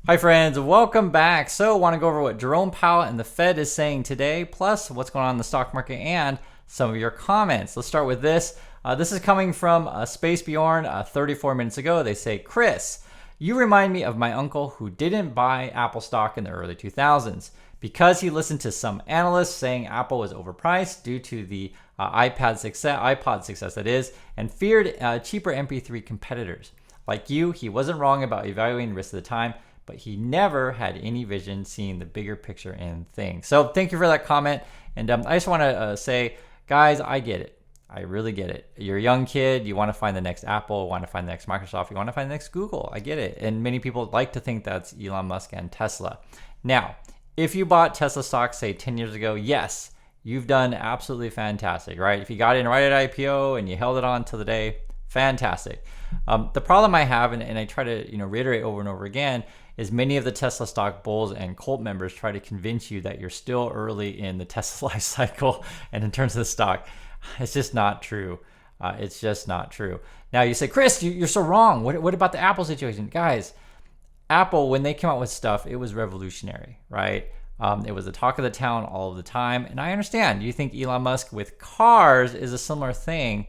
Hi friends, welcome back. So want to go over what Jerome Powell and the Fed is saying today, plus what's going on in the stock market and some of your comments. Let's start with this. This is coming from Space Bjorn 34 minutes ago. They say, Chris, you remind me of my uncle who didn't buy Apple stock in the early 2000s because he listened to some analysts saying Apple was overpriced due to the iPod success that is, and feared cheaper MP3 competitors. Like you, he wasn't wrong about evaluating risk at the time, but he never had any vision seeing the bigger picture in things. So thank you for that comment. And I just want to say, guys, I get it. I really get it. You're a young kid. You want to find the next Apple, want to find the next Microsoft, you want to find the next Google. I get it. And many people like to think that's Elon Musk and Tesla. Now, if you bought Tesla stock, say 10 years ago, yes, you've done absolutely fantastic, right? If you got in right at IPO and you held it on till the day, fantastic. The problem I have, and I try to reiterate over and over again, is many of the Tesla stock bulls and cult members try to convince you that you're still early in the Tesla life cycle and in terms of the stock. It's just not true. It's just not true. Now you say, Chris, you're so wrong. What about the Apple situation? Guys, Apple, when they came out with stuff, it was revolutionary, right? It was the talk of the town all of the time. And I understand. You think Elon Musk with cars is a similar thing.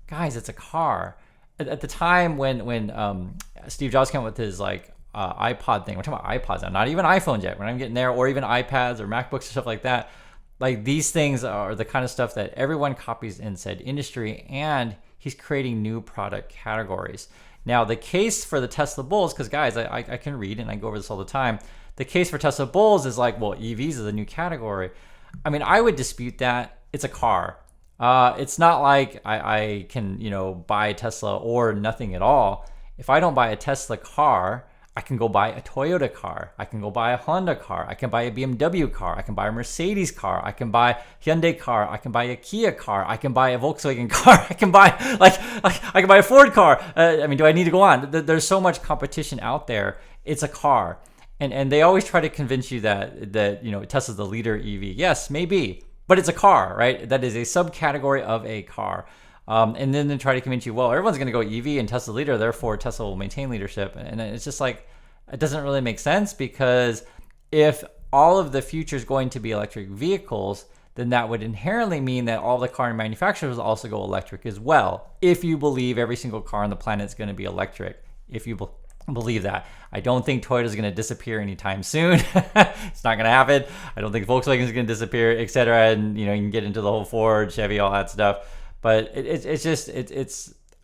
Guys, it's a car. At the time when Steve Jobs came out with his iPod thing, we're talking about iPods now, not even iPhones yet. We're not even getting there, or even iPads or MacBooks and stuff like that. Like, these things are the kind of stuff that everyone copies in said industry, and he's creating new product categories. Now, the case for the Tesla bulls, because guys, I can read and I go over this all the time. The case for Tesla bulls is like, well, EVs is a new category. I mean, I would dispute that. It's a car. It's not like I can, buy a Tesla or nothing at all. If I don't buy a Tesla car, I can go buy a Toyota car. I can go buy a Honda car. I can buy a BMW car. I can buy a Mercedes car. I can buy a Hyundai car. I can buy a Kia car. I can buy a Volkswagen car. I can buy I can buy a Ford car. Do I need to go on? There's so much competition out there. It's a car, and they always try to convince you that Tesla's the leader EV. Yes, maybe, but it's a car, right? That is a subcategory of a car. And then they try to convince you, well, everyone's going to go EV and Tesla leader, therefore Tesla will maintain leadership. And it's just like, it doesn't really make sense, because if all of the future is going to be electric vehicles, then that would inherently mean that all the car manufacturers also go electric as well. If you believe every single car on the planet is going to be electric, if you believe that. I don't think Toyota is going to disappear anytime soon. It's not going to happen. I don't think Volkswagen is going to disappear, etc. And you can get into the whole Ford, Chevy, all that stuff. But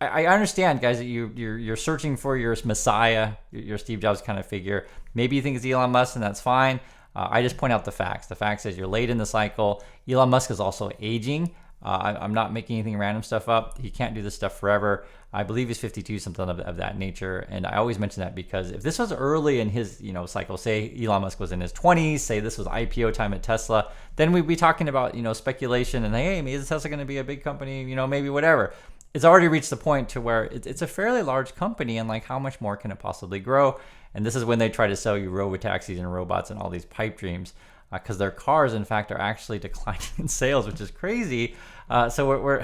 I understand, guys, that you're searching for your messiah, your Steve Jobs kind of figure. Maybe you think it's Elon Musk, and that's fine. I just point out the facts. The facts is you're late in the cycle. Elon Musk is also aging. I'm not making anything random stuff up. He can't do this stuff forever. I believe he's 52, something of that nature. And I always mention that because if this was early in his cycle, say Elon Musk was in his 20s, say this was IPO time at Tesla, then we'd be talking about speculation and hey, maybe is Tesla going to be a big company, maybe whatever. It's already reached the point to where it's a fairly large company, and like, how much more can it possibly grow? And this is when they try to sell you robotaxis and robots and all these pipe dreams, because their cars, in fact, are actually declining in sales, which is crazy. So we're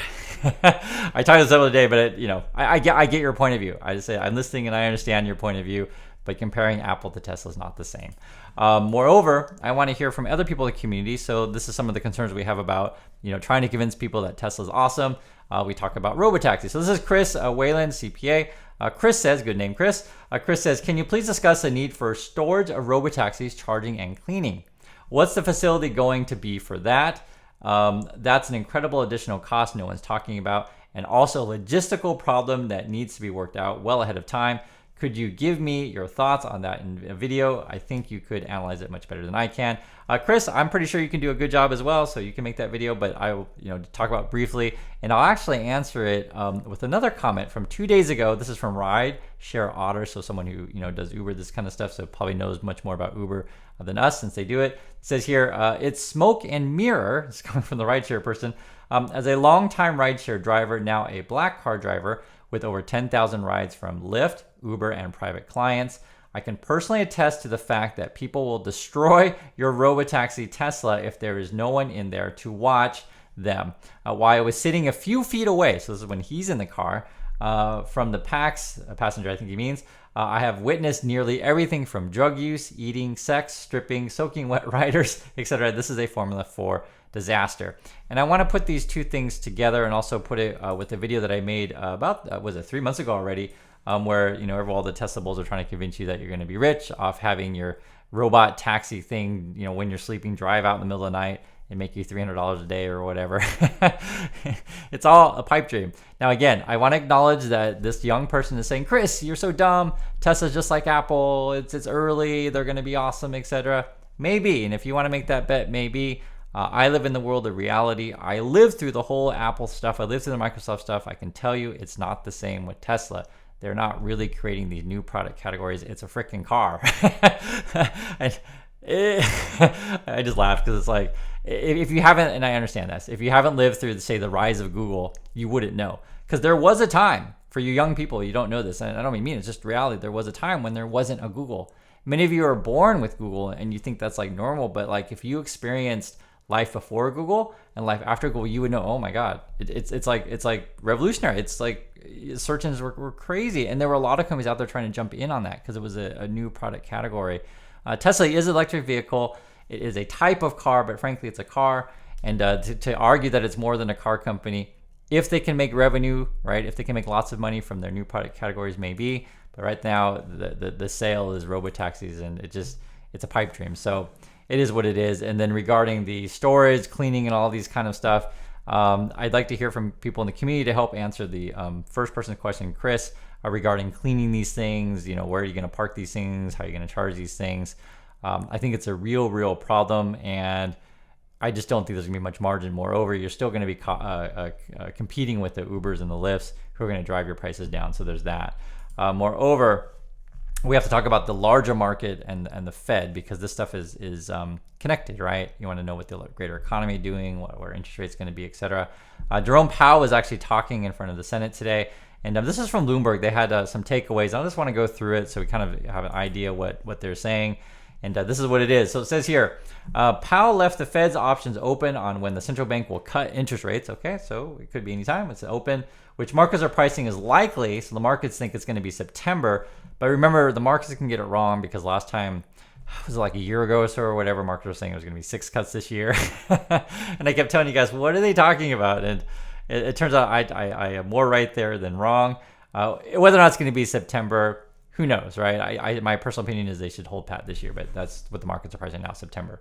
I talked this the other day, but I get your point of view. I just say I'm listening and I understand your point of view, but comparing Apple to Tesla is not the same. Moreover, I want to hear from other people in the community. So this is some of the concerns we have about trying to convince people that Tesla is awesome. We talk about robotaxis. So this is Chris Whalen, CPA. Chris says, good name, Chris. Chris says, can you please discuss the need for storage of robotaxis, charging and cleaning? What's the facility going to be for that? That's an incredible additional cost no one's talking about, and also a logistical problem that needs to be worked out well ahead of time. Could you give me your thoughts on that in a video? I think you could analyze it much better than I can. Chris, I'm pretty sure you can do a good job as well, so you can make that video, but I will talk about it briefly, and I'll actually answer it with another comment from 2 days ago. This is from Ride Share Otter, so someone who does Uber, this kind of stuff, so probably knows much more about Uber than us since they do it. It says here, it's smoke and mirror. It's coming from the rideshare person. As a longtime rideshare driver, now a black car driver with over 10,000 rides from Lyft, Uber, and private clients, I can personally attest to the fact that people will destroy your robotaxi Tesla if there is no one in there to watch them. While I was sitting a few feet away, so this is when he's in the car, from the passenger, I think he means, I have witnessed nearly everything from drug use, eating, sex, stripping, soaking wet riders, etc. This is a formula for disaster. And I want to put these two things together and also put it with a video that I made about, was it 3 months ago already, where, all the Tesla bulls are trying to convince you that you're going to be rich off having your robot taxi thing, when you're sleeping, drive out in the middle of the night and make you $300 a day or whatever. It's all a pipe dream. Now, again, I want to acknowledge that this young person is saying, Chris, you're so dumb. Tesla's just like Apple. It's early. They're going to be awesome, etc. Maybe. And if you want to make that bet, maybe. I live in the world of reality. I lived through the whole Apple stuff. I lived through the Microsoft stuff. I can tell you it's not the same with Tesla. They're not really creating these new product categories. It's a freaking car. I just laugh because it's like, if you haven't, and I understand this, if you haven't lived through, say, the rise of Google, you wouldn't know. Because there was a time, for you young people, you don't know this, and I don't mean it's just reality. There was a time when there wasn't a Google. Many of you are born with Google and you think that's like normal, but like if you experienced life before Google and life after Google, you would know, oh my God, it's like revolutionary. It's like search engines were crazy. And there were a lot of companies out there trying to jump in on that because it was a new product category. Tesla is an electric vehicle. It is a type of car, but frankly, it's a car. And to argue that it's more than a car company, if they can make revenue, right? If they can make lots of money from their new product categories, maybe. But right now, the sale is robotaxis, and it's a pipe dream. So it is what it is. And then regarding the storage, cleaning, and all these kind of stuff, I'd like to hear from people in the community to help answer the first person question, Chris, regarding cleaning these things. Where are you going to park these things? How are you going to charge these things? I think it's a real problem, and I just don't think there's going to be much margin. Moreover, you're still going to be competing with the Ubers and the Lyfts who are going to drive your prices down. So there's that. Moreover, we have to talk about the larger market and the Fed, because this stuff is connected, right? You want to know what the greater economy is doing, where interest rates going to be, etc. Jerome Powell was actually talking in front of the Senate today, and this is from Bloomberg. They had some takeaways. I just want to go through it so we kind of have an idea what they're saying. And this is what it is. So it says here, Powell left the Fed's options open on when the central bank will cut interest rates. Okay, so it could be any time. It's open, which markets are pricing is likely. So the markets think it's going to be September. But remember, the markets can get it wrong because last time, was it like a year ago or so or whatever, markets were saying it was going to be 6 cuts this year. And I kept telling you guys, what are they talking about? And it turns out I am more right there than wrong. Whether or not it's going to be September, who knows, right? My personal opinion is they should hold pat this year, but that's what the markets are pricing now, September.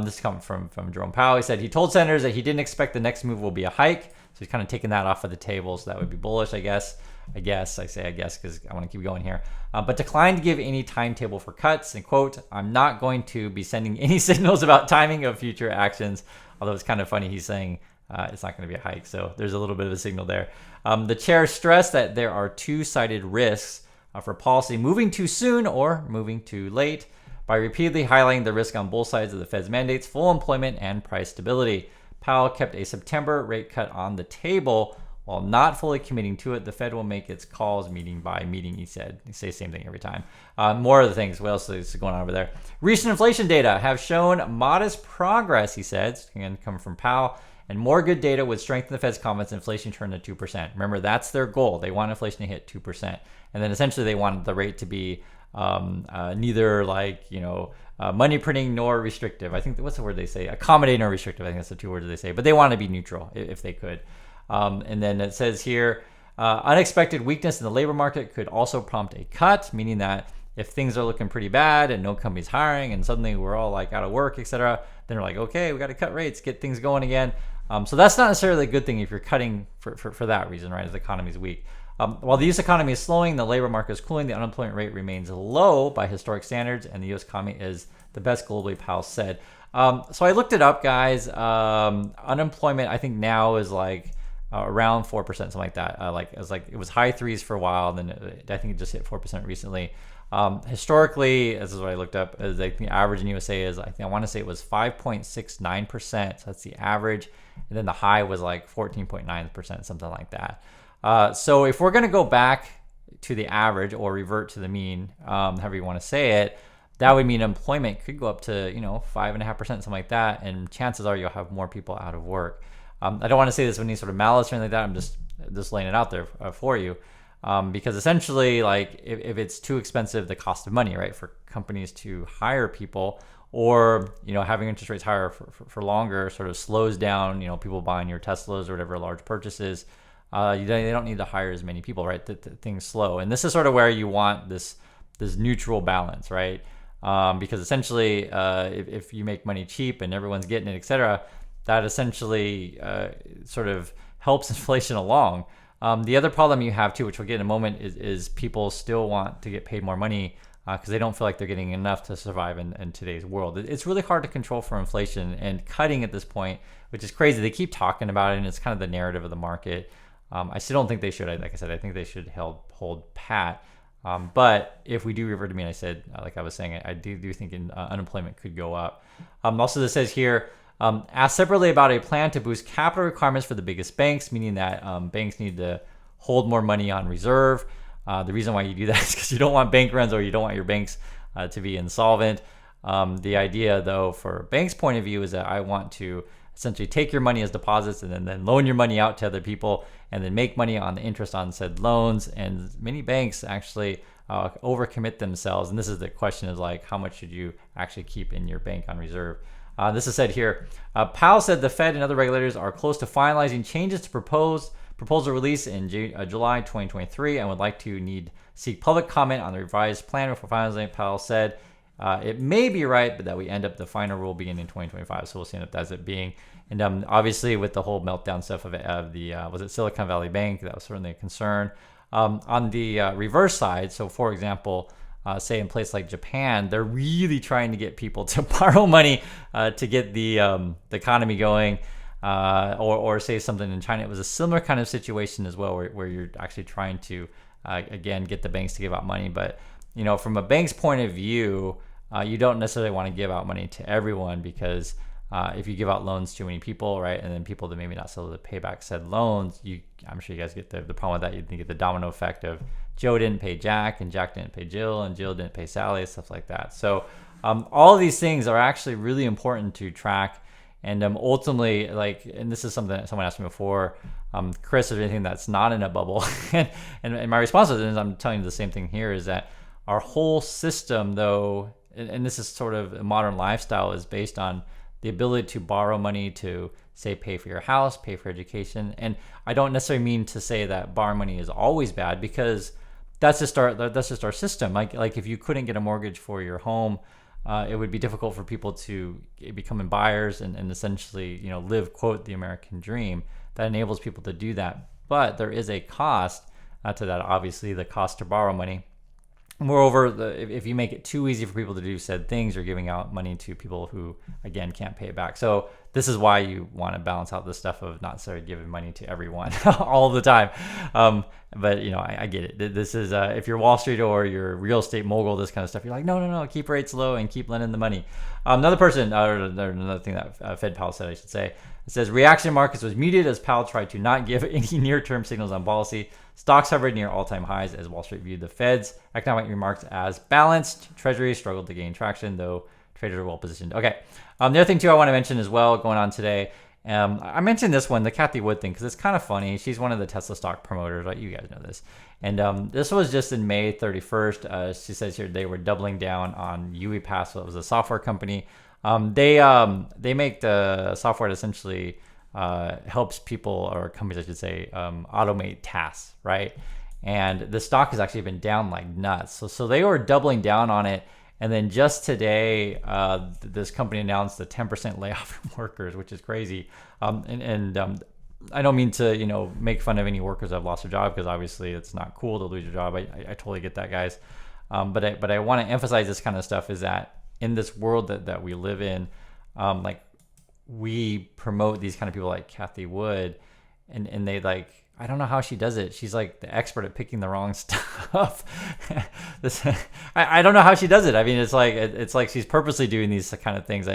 This comes from Jerome Powell. He said he told senators that he didn't expect the next move will be a hike. So he's kind of taking that off of the table. So that would be bullish, I guess. I say I guess because I want to keep going here. But declined to give any timetable for cuts. And quote, I'm not going to be sending any signals about timing of future actions. Although it's kind of funny he's saying it's not going to be a hike. So there's a little bit of a signal there. The chair stressed that there are two-sided risks for policy moving too soon or moving too late by repeatedly highlighting the risk on both sides of the Fed's mandates, full employment and price stability. Powell kept a September rate cut on the table while not fully committing to it. The Fed will make its calls meeting by meeting, he said. He says the same thing every time. More of the things. What else is going on over there? Recent inflation data have shown modest progress, he said. Again, coming from Powell. And more good data would strengthen the Fed's confidence inflation turn to 2%. Remember, that's their goal. They want inflation to hit 2%. And then essentially they want the rate to be neither money printing nor restrictive. I think, what's the word they say? Accommodating or restrictive. I think that's the 2 words they say. But they want to be neutral if they could. And then it says here, unexpected weakness in the labor market could also prompt a cut, meaning that if things are looking pretty bad and no company's hiring and suddenly we're all like out of work, etc., then we're like, okay, we got to cut rates, get things going again. So that's not necessarily a good thing if you're cutting for that reason, right? If the economy is weak. While the U.S. economy is slowing, the labor market is cooling, the unemployment rate remains low by historic standards, and the U.S. economy is the best globally, Powell said. So I looked it up, guys. Unemployment, I think now is like around 4%, something like that. It was high threes for a while, and then I think it just hit 4% recently. Historically, this is what I looked up, is like the average in USA is, I want to say it was 5.69%. So that's the average. And then the high was like 14.9%, something like that. So if we're going to go back to the average or revert to the mean, however you want to say it, that would mean employment could go up to, 5.5%, something like that. And chances are you'll have more people out of work. I don't want to say this with any sort of malice or anything like that. I'm just laying it out there for you. because essentially, like if it's too expensive, the cost of money, right, for companies to hire people, or having interest rates higher for longer sort of slows down people buying your Teslas or whatever large purchases. They don't need to hire as many people, right? Things slow, and this is sort of where you want this neutral balance, right? Because essentially, if you make money cheap and everyone's getting it, etc., that essentially sort of helps inflation along. The other problem you have too, which we'll get in a moment, is people still want to get paid more money because they don't feel like they're getting enough to survive in today's world. It's really hard to control for inflation, and cutting at this point, which is crazy. They keep talking about it, and it's kind of the narrative of the market. I still don't think they should. Like I said, I think they should hold pat. But if we do revert to mean, I said, like I was saying, I do think unemployment could go up. Also, this says here, asked separately about a plan to boost capital requirements for the biggest banks, meaning that banks need to hold more money on reserve. The reason why you do that is because you don't want bank runs, or you don't want your banks to be insolvent. The idea, though, for banks' point of view is that I want to essentially take your money as deposits and then loan your money out to other people and then make money on the interest on said loans. And many banks actually overcommit themselves. And this is the question, is like, how much should you actually keep in your bank on reserve? This is said here. Powell said the Fed and other regulators are close to finalizing changes to proposal release in July 2023 and would like to seek public comment on the revised plan before finalizing. Powell said it may be right, but that we end up the final rule beginning in 2025. So we'll see if that's it being. And obviously with the whole meltdown stuff of the was it Silicon Valley Bank, that was certainly a concern. On the reverse side, so for example, say in place like Japan, they're really trying to get people to borrow money to get the economy going. Or say something in China, it was a similar kind of situation as well, where you're actually trying to again get the banks to give out money. But from a bank's point of view, you don't necessarily want to give out money to everyone, because if you give out loans to many people, right, and then people that maybe not able to pay back said loans, I'm sure you guys get the problem with that. You get the domino effect of Joe didn't pay Jack, and Jack didn't pay Jill, and Jill didn't pay Sally, stuff like that. So all of these things are actually really important to track. And ultimately, and this is something that someone asked me before, Chris, is there anything that's not in a bubble? and my response to this, I'm telling you the same thing here, is that our whole system, though, and this is sort of a modern lifestyle, is based on the ability to borrow money to, say, pay for your house, pay for education. And I don't necessarily mean to say that borrowing money is always bad, because that's just our system. Like if you couldn't get a mortgage for your home, it would be difficult for people to become buyers and essentially, live, quote, the American dream. That enables people to do that. But there is a cost to that, obviously, the cost to borrow money. Moreover, if you make it too easy for people to do said things, you're giving out money to people who, again, can't pay it back. So this is why you want to balance out the stuff of not necessarily giving money to everyone all the time. But I get it. This is if you're Wall Street or you're real estate mogul, this kind of stuff, you're like, no, keep rates low and keep lending the money. Another thing that Fed Powell said, I should say, it says reaction markets was muted as Powell tried to not give any near-term signals on policy. Stocks hovered near all-time highs as Wall Street viewed the Fed's economic remarks as balanced. Treasuries struggled to gain traction, though traders are well positioned. Okay. The other thing too I want to mention as well going on today, I mentioned this one, the Cathie Wood thing, because it's kind of funny. She's one of the Tesla stock promoters, right? You guys know this. And this was just in May 31st. She says here they were doubling down on UiPath. So it was a software company. They make the software that essentially helps people, or companies I should say, automate tasks, right? And the stock has actually been down like nuts. So they were doubling down on it. And then just today, this company announced a 10% layoff of workers, which is crazy. I don't mean to, make fun of any workers that have lost their job, because obviously it's not cool to lose your job. I totally get that, guys. But I want to emphasize this kind of stuff, is that in this world that we live in, we promote these kind of people like Cathie Wood, and they I don't know how she does it. She's like the expert at picking the wrong stuff. I don't know how she does it. I mean, it's like she's purposely doing these kind of things.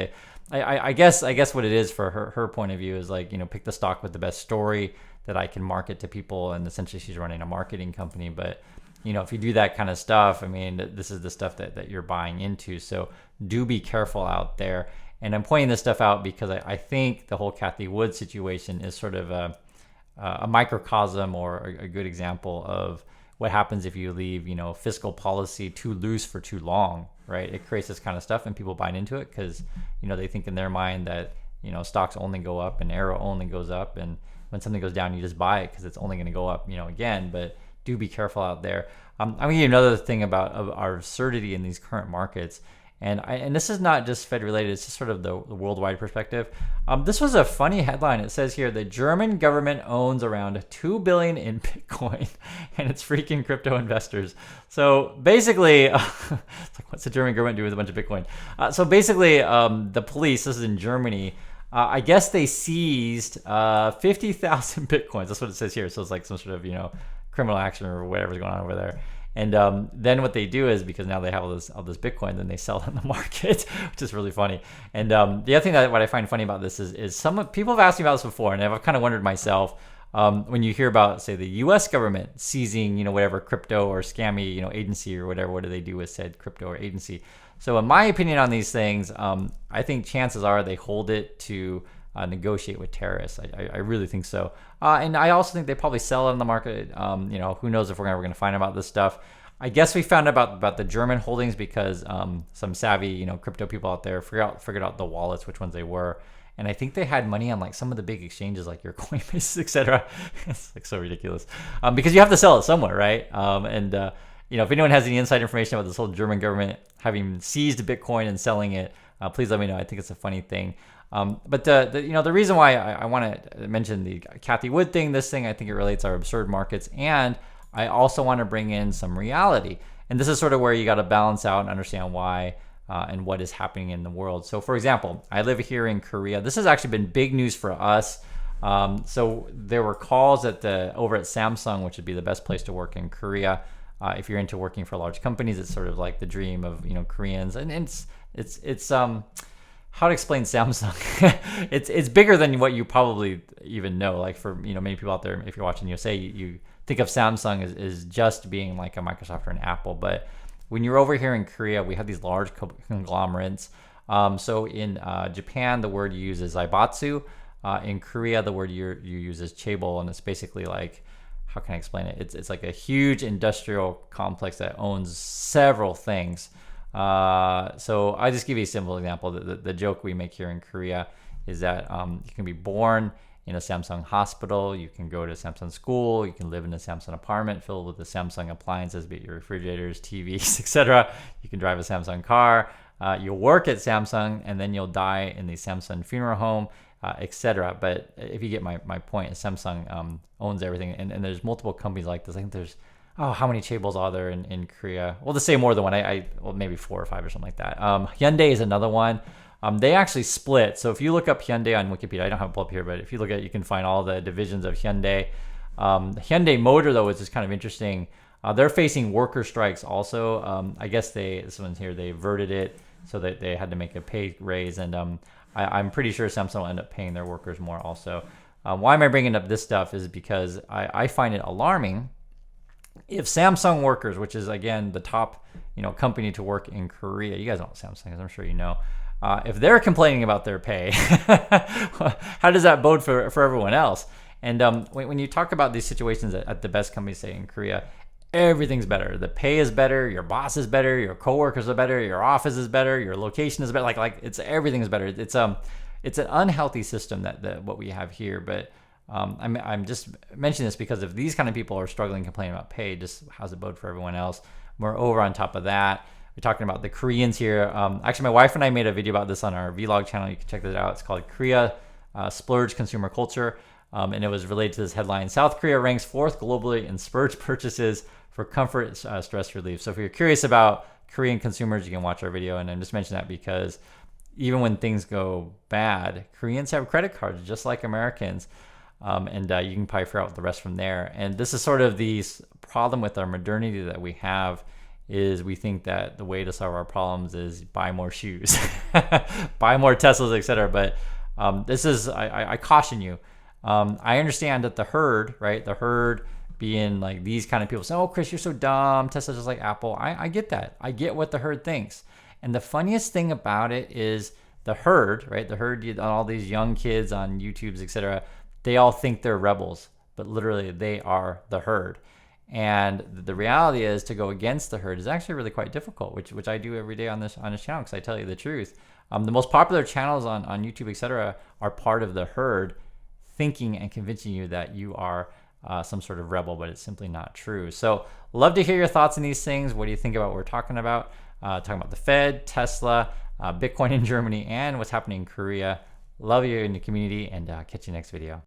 I guess what it is for her point of view is pick the stock with the best story that I can market to people, and essentially she's running a marketing company. But if you do that kind of stuff, I mean, this is the stuff that you're buying into. So do be careful out there. And I'm pointing this stuff out because I think the whole Cathie Wood situation is sort of a microcosm or a good example of what happens if you leave, fiscal policy too loose for too long, right? It creates this kind of stuff and people buy into it because, they think in their mind that, stocks only go up and arrow only goes up. And when something goes down, you just buy it because it's only going to go up, again. But do be careful out there. I'm going to give you another thing about our absurdity in these current markets. And this is not just Fed related, it's just sort of the worldwide perspective. This was a funny headline. It says here, the German government owns around 2 billion in Bitcoin and it's freaking crypto investors. So basically, it's like, what's the German government do with a bunch of Bitcoin? So basically, the police, this is in Germany, I guess they seized 50,000 Bitcoins. That's what it says here. So it's like some sort of, criminal action or whatever's going on over there. And then what they do is, because now they have all this Bitcoin, then they sell it in the market, which is really funny. And the other thing that what I find funny about this is some people have asked me about this before, and I've kind of wondered myself, when you hear about, say, the U.S. government seizing, whatever crypto or scammy, agency or whatever, what do they do with said crypto or agency? So in my opinion on these things, I think chances are they hold it to negotiate with terrorists. I really think so. And I also think they probably sell it on the market. Who knows if we're ever going to find out about this stuff. I guess we found out about the German holdings because some savvy, crypto people out there figured out the wallets, which ones they were. And I think they had money on like some of the big exchanges like your Coinbase, etc. It's like so ridiculous because you have to sell it somewhere, right? If anyone has any inside information about this whole German government having seized Bitcoin and selling it, please let me know. I think it's a funny thing. But the reason why I want to mention the Kathy Wood thing, this thing, I think it relates our absurd markets, and I also want to bring in some reality. And this is sort of where you got to balance out and understand why and what is happening in the world. So, for example, I live here in Korea. This has actually been big news for us. So there were calls over at Samsung, which would be the best place to work in Korea. If you're into working for large companies, it's sort of like the dream of Koreans, and it's how to explain Samsung. It's bigger than what you probably even know. Like for many people out there, if you're watching USA, you think of Samsung as just being like a Microsoft or an Apple. But when you're over here in Korea, we have these large conglomerates. So in Japan, the word you use is zaibatsu. In Korea, the word you use is chaebol, and it's basically like, how can I explain it? It's like a huge industrial complex that owns several things. So I just give you a simple example. The joke we make here in Korea is that you can be born in a Samsung hospital, you can go to a Samsung school, you can live in a Samsung apartment filled with the Samsung appliances, be it your refrigerators, TVs, etc. You can drive a Samsung car, you'll work at Samsung, and then you'll die in the Samsung funeral home, etc. But if you get my point, Samsung owns everything, and there's multiple companies like this. I think there's how many chaebols are there in Korea? Well, to say more than one, well, maybe 4 or 5 or something like that. Hyundai is another one. They actually split. So if you look up Hyundai on Wikipedia, I don't have it pulled up here, but if you look at it, you can find all the divisions of Hyundai. Hyundai Motor, though, is just kind of interesting. They're facing worker strikes also. I guess this one's here, they averted it so that they had to make a pay raise. And I'm pretty sure Samsung will end up paying their workers more also. Why am I bringing up this stuff is because I find it alarming if Samsung workers, which is again the top company to work in Korea, you guys know what Samsung is, I'm sure you know, if they're complaining about their pay, how does that bode for everyone else? And when you talk about these situations at the best companies, say in Korea, everything's better. The pay is better, your boss is better, your coworkers are better, your office is better, your location is better. Like everything is better. It's an unhealthy system that what we have here, but. I'm just mentioning this because if these kind of people are struggling, complaining about pay, just how's it bode for everyone else? Moreover, on top of that, we're talking about the Koreans here. Actually, my wife and I made a video about this on our vlog channel. You can check that out. It's called Korea Splurge Consumer Culture, and it was related to this headline: South Korea ranks 4th globally in splurge purchases for comfort, stress relief. So if you're curious about Korean consumers, you can watch our video. And I'm just mentioning that because even when things go bad, Koreans have credit cards just like Americans. And you can probably figure out the rest from there. And this is sort of the problem with our modernity that we have is we think that the way to solve our problems is buy more shoes, buy more Teslas, etc. But this is, I caution you. I understand that the herd, right? The herd being like these kind of people say, oh, Chris, you're so dumb. Tesla's just like Apple. I get that. I get what the herd thinks. And the funniest thing about it is the herd, right? The herd, all these young kids on YouTubes, etc. They all think they're rebels, but literally they are the herd. And the reality is, to go against the herd is actually really quite difficult, which I do every day on this channel, because I tell you the truth. The most popular channels on YouTube, etc., are part of the herd, thinking and convincing you that you are some sort of rebel, but it's simply not true. So love to hear your thoughts on these things. What do you think about what we're talking about? Talking about the Fed, Tesla, Bitcoin in Germany, and what's happening in Korea. Love you in the community, and catch you next video.